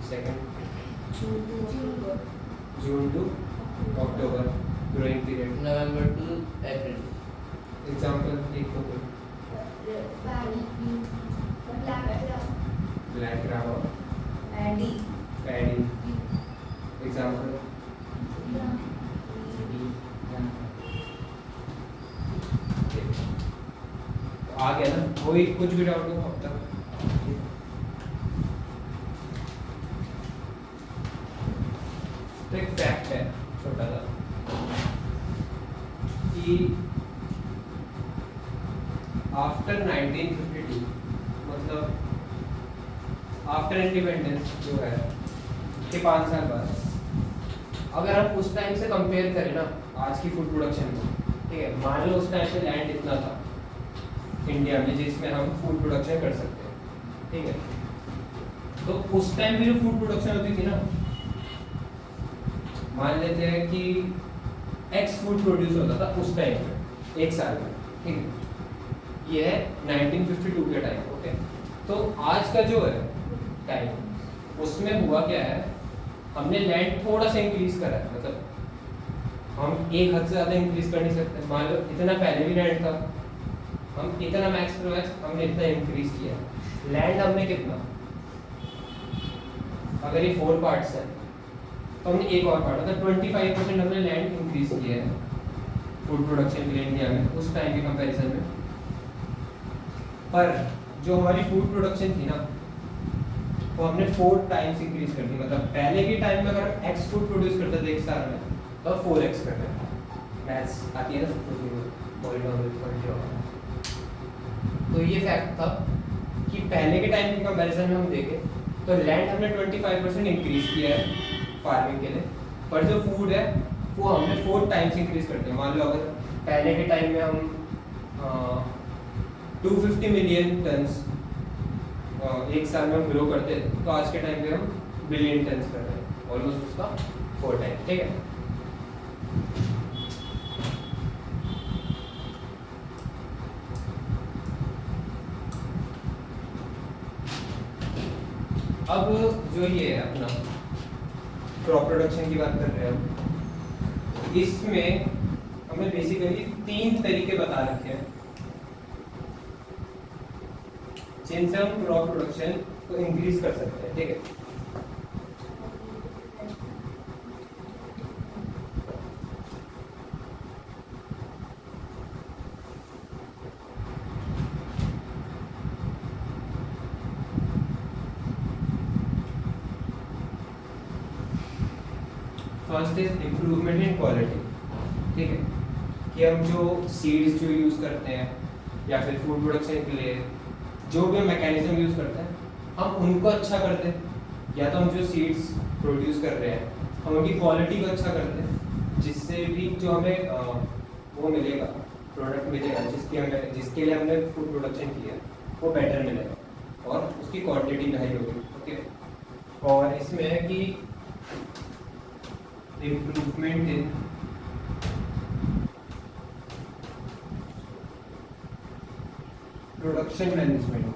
second June to October growing period, November to April. Example एक तो कोई ब्लैक ग्राम, पैडी, एग्जांपल आ गया ना, कोई कुछ भी डाउट हो अब तक? तो एक फैक्ट है छोटा सा कि आफ्टर 1952 मतलब आफ्टर इंडिपेंडेंस जो है के 5 साल बाद, अगर हम उस टाइम से कंपेयर करें ना आज की फूड प्रोडक्शन को, ठीक है, मान लो उस टाइम पे लैंड इतना था इंडिया में जिसमें हम फूड प्रोडक्शन कर सकते हैं, ठीक है, तो उस टाइम भी जो फूड प्रोडक्शन होती थी ना, मान लेते हैं कि एक्स फूड प्रोड्यूस होता था उस टाइम पे एक साल में, ठीक है, ये है 1952 के टाइम, ओके। तो आज का जो है टाइम, उसमें हुआ क्या है, हमने लैंड थोड़ा सा इंक्रीज करा है, मतलब हम एक हद से ज़्यादा इंक्रीज कर नहीं सकते, मान लो इतना पहले भी लैंड था, हम इतना मैक्स टू मैक्स हमने इतना इंक्रीज किया है। लैंड हमने कितना, अगर ये 4 पार्ट्स हैं तो हमने एक और पार्ट मतलब 25% हमने लैंड इंक्रीज किया है फूड प्रोडक्शन के लिए इंडिया में उस टाइम के कंपैरिजन में। पर जो हमारी फूड प्रोडक्शन थी ना वो हमने 4 टाइम्स इंक्रीज कर दी, मतलब पहले के टाइम में अगर हम एक्स फूड प्रोड्यूस करते थे एक साल में तो 4x कर रहे हैं, मैथ्स आती है ना सबको। तो ये फैक्ट था कि पहले के टाइम के कंपैरिजन में हम देखें तो लैंड हमने 25% इंक्रीज किया है फार्मिंग के लिए, पर जो फूड है वो हमने 4 टाइम्स इंक्रीज करते हैं। मान लो अगर पहले के टाइम में हम 250 मिलियन टन्स एक साल में हम ग्रो करते हैं, तो आज के टाइम पे हम बिलियन टन्स कर रहे हैं, ऑलमोस्ट उसका 4 टाइम्स, ठीक है। अब जो ये है अपना क्रॉप प्रोडक्शन की बात कर रहे हैं हम, इसमें हमें बेसिकली 3 तरीके बता रखे हैं जिनसे हम क्रॉप प्रोडक्शन को इंक्रीज कर सकते हैं, ठीक है। First is improvement in quality, ठीक है, कि हम जो सीड्स जो यूज़ करते हैं या फिर फूड प्रोडक्शन के लिए जो भी मैकेनिज्म यूज़ करते हैं हम उनको अच्छा करते हैं, या तो हम जो सीड्स प्रोड्यूस कर रहे हैं हम उनकी क्वालिटी को अच्छा करते हैं, जिससे भी जो हमें वो मिलेगा, प्रोडक्ट मिलेगा जिसके लिए हमने फूड प्रोडक्शन किया वो बेटर मिलेगा और उसकी क्वांटिटी हाई होगी, ओके। और इसमें है कि इम्प्रूवमेंट इन प्रोडक्शन मैनेजमेंट,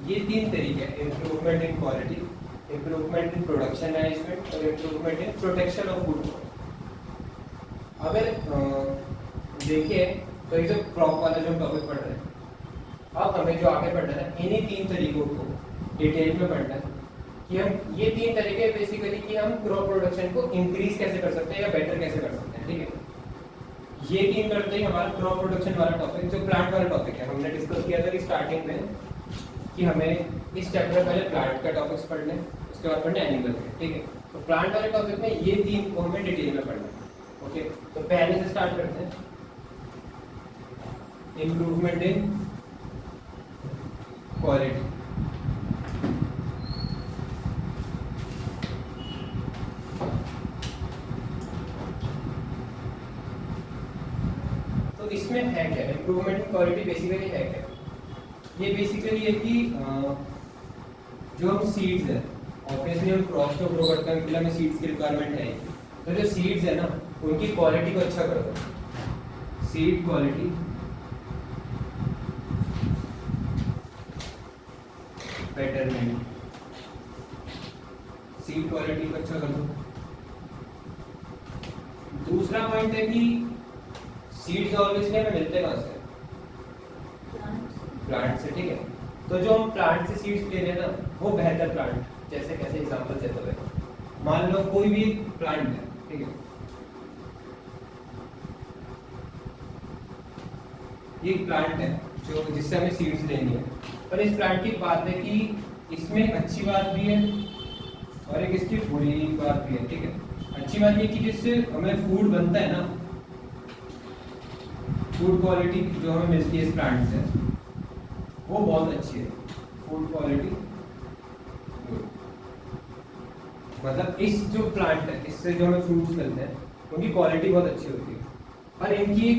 ये 3 तरीके हैं, improvement in quality, improvement in production management और improvement in protection of food. अगर देखिए तो ये जो क्रॉप वाला जो टॉपिक पढ़ रहे हैं, अब हमें जो आगे पढ़ना है इन्हीं 3 तरीकों को डिटेल में पढ़ना है कि हम ये 3 तरीके बेसिकली कि हम क्रॉप प्रोडक्शन को इंक्रीज कैसे कर सकते हैं या बेटर कैसे कर सकते हैं, ठीक है। ये 3 करते ही हमारा क्रॉप प्रोडक्शन वाला टॉपिक जो प्लांट वाला टॉपिक है हमने डिस्कस किया था कि स्टार्टिंग में कि हमें इस चैप्टर में पहले प्लांट का टॉपिक्स पढ़ने, उसके बाद पढ़ने एनिमल के, ठीक है। तो प्लांट वाले टॉपिक में ये 3 को हमें डिटेल में पढ़ना है, ओके। तो पहले से स्टार्ट करते हैं, इम्प्रूवमेंट इन क्वालिटी। तो इसमें है क्या इम्प्रूवमेंट इन क्वालिटी, बेसिकली है क्या? ये बेसिकली है कि जो हम सीड्स हैं ऑब्वियसली हम क्रॉप को ग्रो करते हैं, उनके लिए हमें सीड्स की रिक्वायरमेंट है। तो जो सीड्स है ना उनकी क्वालिटी को अच्छा कर दो, seed quality betterment, seed quality को अच्छा कर दो। दूसरा पॉइंट है कि सीड्स ऑब्वियसली हमें मिलते कहाँ से? प्लांट से, ठीक है। तो जो हम प्लांट से सीड्स ले रहे हैं ना वो बेहतर प्लांट, जैसे कैसे एग्जांपल देते हुए मान लो कोई भी प्लांट है, ठीक है, ये प्लांट है जो जिससे हमें सीड्स लेनी है, पर इस प्लांट की बात है कि इसमें अच्छी बात भी है और एक इसकी बुरी बात भी है, ठीक है। अच्छी बात ये कि जिससे हमें फूड बनता है ना, फूड क्वालिटी जो हमें मिलती है इस प्लांट से वो बहुत अच्छी है, फूड क्वालिटी मतलब इस जो प्लांट है इससे जो हमें फ्रूट्स मिलते हैं उनकी क्वालिटी बहुत अच्छी होती है। पर इनकी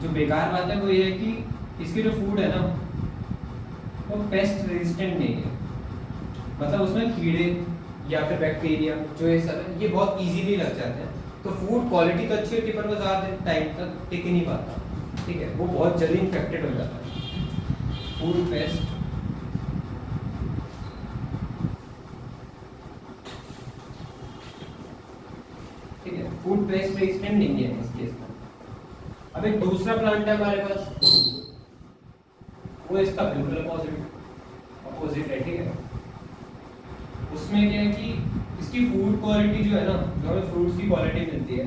जो बेकार बात है वो ये है कि इसके जो फूड है ना वो पेस्ट रेजिस्टेंट नहीं है, मतलब उसमें कीड़े या फिर बैक्टीरिया जो ये सब है ये बहुत इजीली लग जाते हैं। तो फूड क्वालिटी तो अच्छी होती है पर वो ज़्यादा टाइम तक टिक नहीं पाता, ठीक है, वो बहुत जल्दी इन्फेक्टेड हो जाता है। फूड पेस्ट ठीक है, फूड पेस्ट रेजिस्टेंट नहीं है इस केस में। अब एक दूसरा प्लांट है हमारे पास, वो इसका बिल्कुल अपोजिट है, ठीक है। उसमें क्या है कि इसकी फूड क्वालिटी जो है ना, जो हमें फ्रूट्स की क्वालिटी मिलती है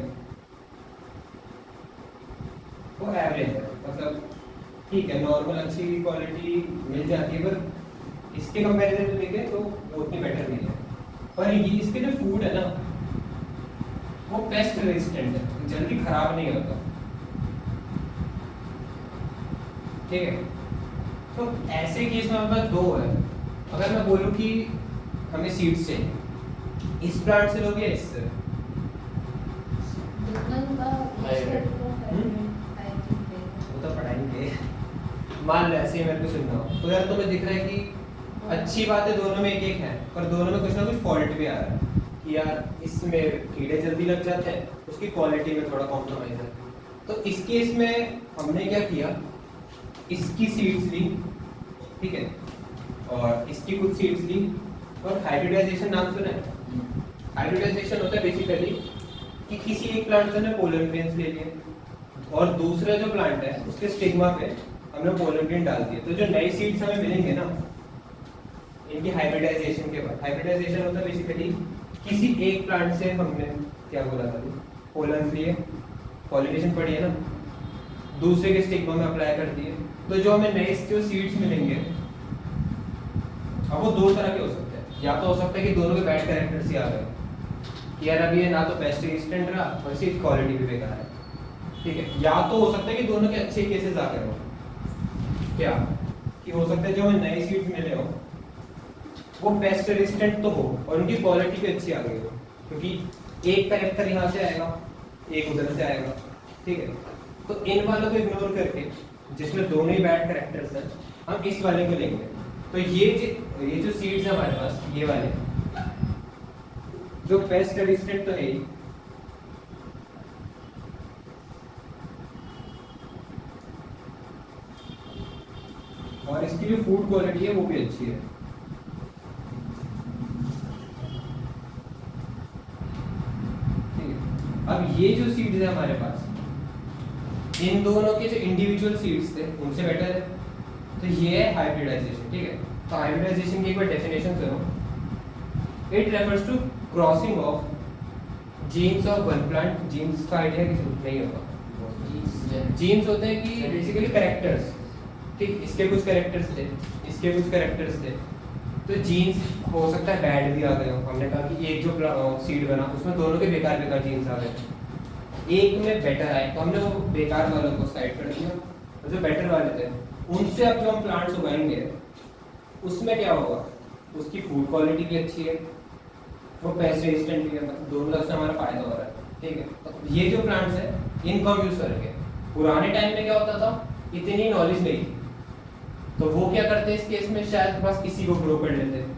वो एवरेज है, मतलब ठीक है, नॉर्मल अच्छी क्वालिटी मिल जाती है, पर इसके कंपैरिजन में देखें तो वो उतनी बेटर नहीं है। पर ये इसके जो फूड है ना वो पेस्ट रेजिस्टेंट है, जल्दी खराब नहीं होता, ठीक है। तो ऐसे केस में हमारे पास दो है। अगर मैं बोलूँ कि हमें सीड्स चाहिए, इस प्लांट से लोगे या इससे? वो तो पढ़ाएंगे। मान लो ऐसे ही मेरे को सुनना हो तो यार तुम्हें दिख रहा है कि अच्छी बात है दोनों में एक एक है, पर दोनों में कुछ ना कुछ फॉल्ट भी आ रहा है कि यार इसमें कीड़े जल्दी लग जाते हैं, उसकी क्वालिटी में थोड़ा कॉम्प्रोमाइज है। तो इस केस में हमने क्या किया, इसकी सीड्स ली, ठीक है, और इसकी कुछ सीड्स ली, और हाइब्रिडाइजेशन नाम सुना है? हाइब्रिडाइजेशन होता है बेसिकली कि किसी एक प्लांट से हमने पोलन ग्रेन्स ले लिए और दूसरा जो प्लांट है उसके स्टिग्मा पे हमने पोलन ग्रेन डाल दिए। तो जो नई सीड्स हमें मिलेंगे ना इनकी हाइब्रिडाइजेशन के बाद, हाइब्रिडाइजेशन होता है बेसिकली किसी एक प्लांट से हमने क्या बोला था, पोलन लिए, पॉलिनेशन पड़ी है ना, दूसरे के स्टिग्मा में अप्लाई कर दिए, तो जो हमें नए जो सीड्स मिलेंगे अब वो दो तरह के हो सकते हैं। या तो हो सकता है कि दोनों के बैड कैरेक्टर्स ही आ गए कि यार अभी ये ना तो पेस्ट रेजिस्टेंट रहा और इसकी क्वालिटी भी बेकार है, ठीक है। या तो हो सकता है कि दोनों के अच्छे केसेस आ गए हो, क्या कि हो सकता है जो हमें नए सीड्स मिले हो वो पेस्ट रेजिस्टेंट तो हो और उनकी क्वालिटी भी अच्छी आ गई हो, क्योंकि एक कैरेक्टर यहाँ से आएगा एक उधर से आएगा, ठीक है। तो इन वालों को इग्नोर करके जिसमें दोनों ही बैड कैरेक्टर्स हैं हम इस वाले को लेंगे। तो ये जो सीड्स है हमारे पास, ये वाले जो पेस्ट रेजिस्टेंट तो है ही, और इसकी जो फूड क्वालिटी है वो भी अच्छी है, ठीक है। अब ये जो सीड्स है हमारे पास, इन दोनों के जो इंडिविजुअल सीड्स थे उनसे बेटर है, तो ये है हाइब्रिडाइजेशन, ठीक है। तो हाइब्रिडाइजेशन की एक बार डेफिनेशन सुनो, it refers to crossing of genes of one plant. Genes का आइडिया किसी नहीं होगा, जीन्स होते हैं कि बेसिकली कैरेक्टर्स, ठीक, इसके कुछ कैरेक्टर्स थे, इसके कुछ कैरेक्टर्स थे, तो जीन्स हो सकता है बैड भी आ गए हो। हमने कहा कि एक जो सीड बना उसमें दोनों के बेकार बेकार जीन्स आ गए, एक में बेटर आए तो हमने वो बेकार वालों को साइड कर दिया, और जो बेटर वाले थे उनसे अब जो हम प्लांट्स उगाएंगे उसमें क्या होगा, उसकी फूड क्वालिटी भी अच्छी है, वो पेस्ट रेजिस्टेंट भी है, दोनों तरफ से हमारा फायदा हो रहा है, ठीक है। तो ये जो प्लांट्स है इनको हम यूज करेंगे। पुराने टाइम में क्या होता था, इतनी नॉलेज नहीं थी, तो वो क्या करते हैं इस केस में, शायद बस किसी को ग्रो कर लेते हैं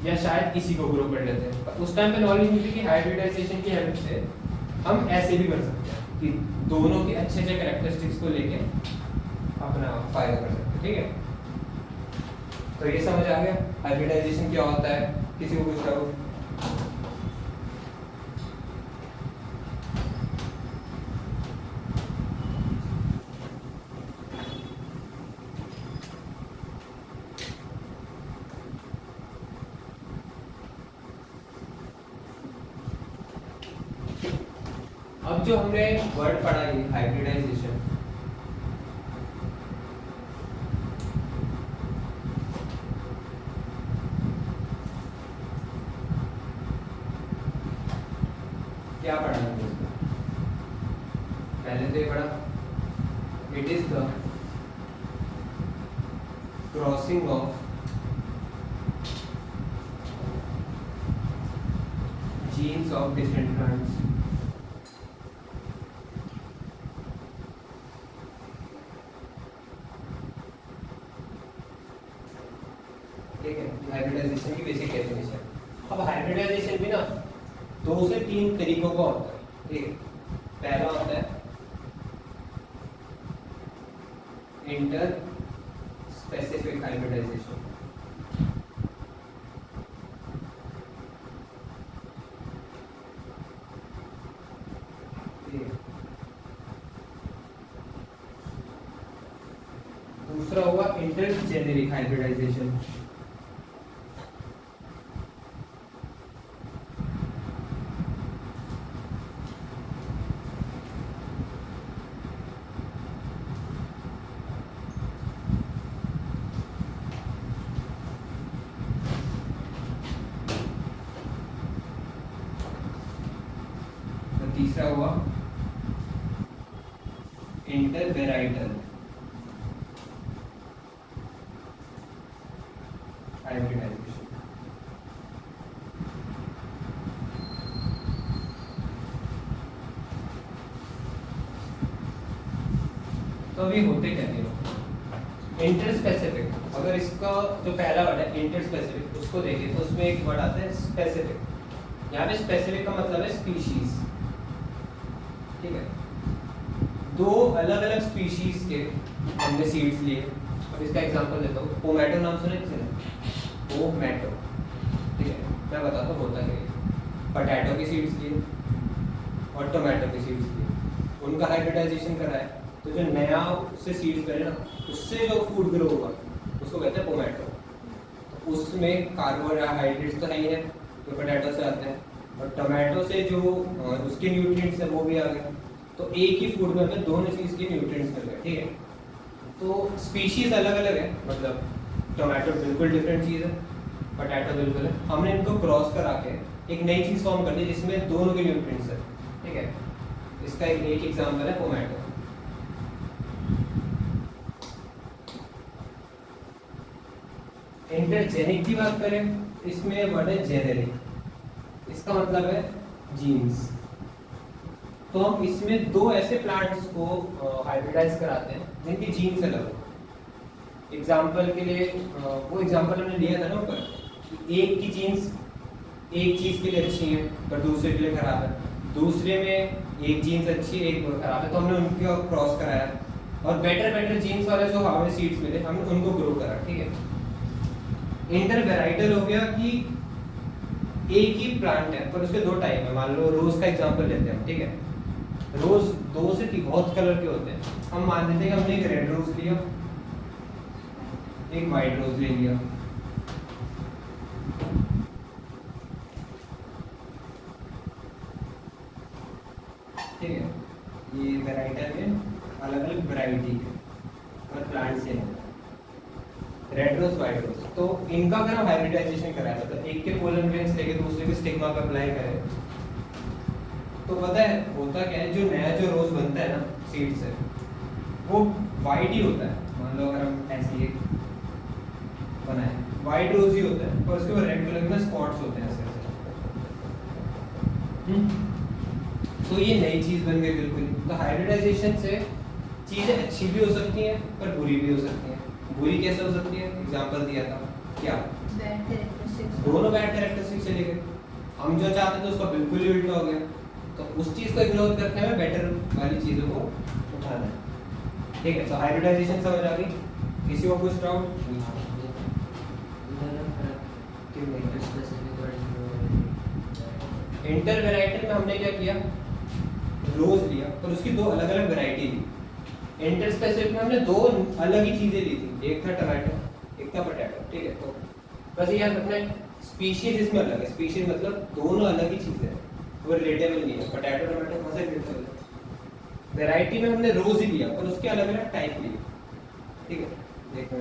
या शायद किसी को ग्रो कर लेते हैं। पर उस टाइम पे नॉलेज नहीं थी कि हाइब्रिडाइजेशन की हेल्प से हम ऐसे भी कर सकते हैं कि दोनों के अच्छे अच्छे कैरेक्टरिस्टिक्स को लेके अपना फायदा कर सकते हैं। ठीक है, तो ये समझ आ गया हाइब्रिडाइजेशन क्या होता है। किसी को कुछ डाउट? अब जो हमने वर्ड पढ़ा है हाइब्रिडाइजेशन, क्या पढ़ा है? पहले तो ये पढ़ा, it is the crossing of genes of different plants. ठीक है, हाइब्रिडाइजेशन की बेसिक डेफिनेशन। अब हाइब्रिडाइजेशन भी ना 2 से 3 तरीकों का होता है। ठीक है, पहला होता है इंटर स्पेसिफिक हाइब्रिडाइजेशन। ठीक है, दूसरा होगा इंटर जेनेरिक हाइब्रिडाइजेशन। तीसरा हुआ इंटर वेराइटल हाइब्रिडाइजेशन। तो अभी होते क्या हैं इंटर स्पेसिफिक। अगर इसका जो पहला वर्ड है इंटर स्पेसिफिक उसको देखें तो उसमें एक वर्ड आता है स्पेसिफिक। यहाँ पे स्पेसिफिक का मतलब है स्पीशीज। ठीक है, 2 अलग अलग स्पीशीज के हमने सीड्स लिए। अब इसका एग्जांपल देता हूँ, पोमैटो नाम सुना किसी ने? पोमैटो। ठीक है, मैं बताता हूँ होता क्या है। पोटैटो की सीड्स लिए और टोमेटो की सीड्स लिए, उनका हाइब्रिडाइजेशन करा है। तो जो नया उससे सीड्स बने ना, उससे जो फूड ग्रो होगा उसको कहते हैं पोमैटो। तो उसमें कार्बोहाइड्रेट्स तो है ही है जो पोटैटो से आते हैं, और टोमेटो से जो उसके न्यूट्रिएंट्स है वो भी आ गए। तो एक ही फूड में हमें दोनों चीज़ के न्यूट्रिएंट्स मिल गए। ठीक है, तो स्पीशीज अलग अलग है, मतलब टोमेटो बिल्कुल डिफरेंट चीज़ है, पोटैटो बिल्कुल है। हमने इनको क्रॉस करा के एक नई चीज़ फॉर्म कर दी जिसमें दोनों के न्यूट्रिएंट्स है। ठीक है, इसका एक एग्जांपल है पोमैटो। इंटरजेनिक की बात करें, इसमें वर्ड है जेनेरिक। इसका मतलब है जीन्स। तो हम इसमें 2 ऐसे प्लांट्स को हाइब्रिडाइज कराते हैं जिनकी जीन्स अलग हो। एग्जाम्पल के लिए वो एग्जाम्पल हमने लिया था ना ऊपर, एक की जीन्स एक चीज़ के लिए अच्छी है पर दूसरे के लिए खराब है, दूसरे में एक जीन्स अच्छी है एक खराब है, तो हमने उनका क्रॉस कराया और बेटर जीन्स वाले जो हमें सीड्स मिले हमने उनको ग्रो करा। ठीक है, इंटर वेराइटल हो गया कि एक ही प्लांट है पर उसके 2 टाइप है। मान लो रोज का एग्जांपल लेते हैं हम। ठीक है, रोज 2 से 3 बहुत कलर के होते हैं। हम मान लेते हैं कि हमने एक रेड रोज लिया, एक वाइट रोज ले लिया। ठीक है, ये वेराइटल में अलग अलग वैरायटी है और प्लांट से है, रेड रोज वाइट रोज। तो इनका अगर हम हाइब्रिडाइजेशन कराएं, मतलब एक के पोलन ग्रेन्स लेके दूसरे के स्टिग्मा पर अप्लाई करें, तो पता है होता क्या है, जो नया जो रोज बनता है ना सीड से, वो वाइट ही होता है। मान लो अगर हम ऐसी एक बनाए, वाइट रोज ही होता है पर उसके ऊपर रेड कलर के स्पॉट्स होते हैं ऐसे। तो ये नई चीज बन गई बिल्कुल। तो हाइब्रिडाइजेशन से चीजें अच्छी भी हो सकती हैं पर बुरी भी हो सकती हैं। बुरी कैसे हो सकती है? एग्जांपल दिया था क्या? Bad characteristics. दोनों बैड कैरेक्टरिस्टिक चले गए। हम जो चाहते थे उसका बिल्कुल ही उल्टा हो गया। तो उस चीज को इग्नोर करके हमें बेटर वाली चीजों को उठाना है। ठीक है, तो हाइब्रिडाइजेशन समझ आ गई? किसी को कुछ डाउट? इंटर वेराइटी में हमने क्या किया? रोज लिया पर उसकी दो अलग अलग वैरायटी ली। इंटर स्पेसिफिक में हमने दो अलग ही चीजें ली थी, एक था टमाटो, एक था पोटैटो। ठीक है, तो बस ये याद रखना है स्पीशीज इसमें अलग है। स्पीशीज मतलब दोनों अलग ही चीजें हैं, वो रिलेटेबल नहीं है। पोटैटो टमाटो कौन सा रिलेटेबल है? वैरायटी में हमने रोज ही लिया पर उसके अलग अलग टाइप लिए। ठीक है, देखो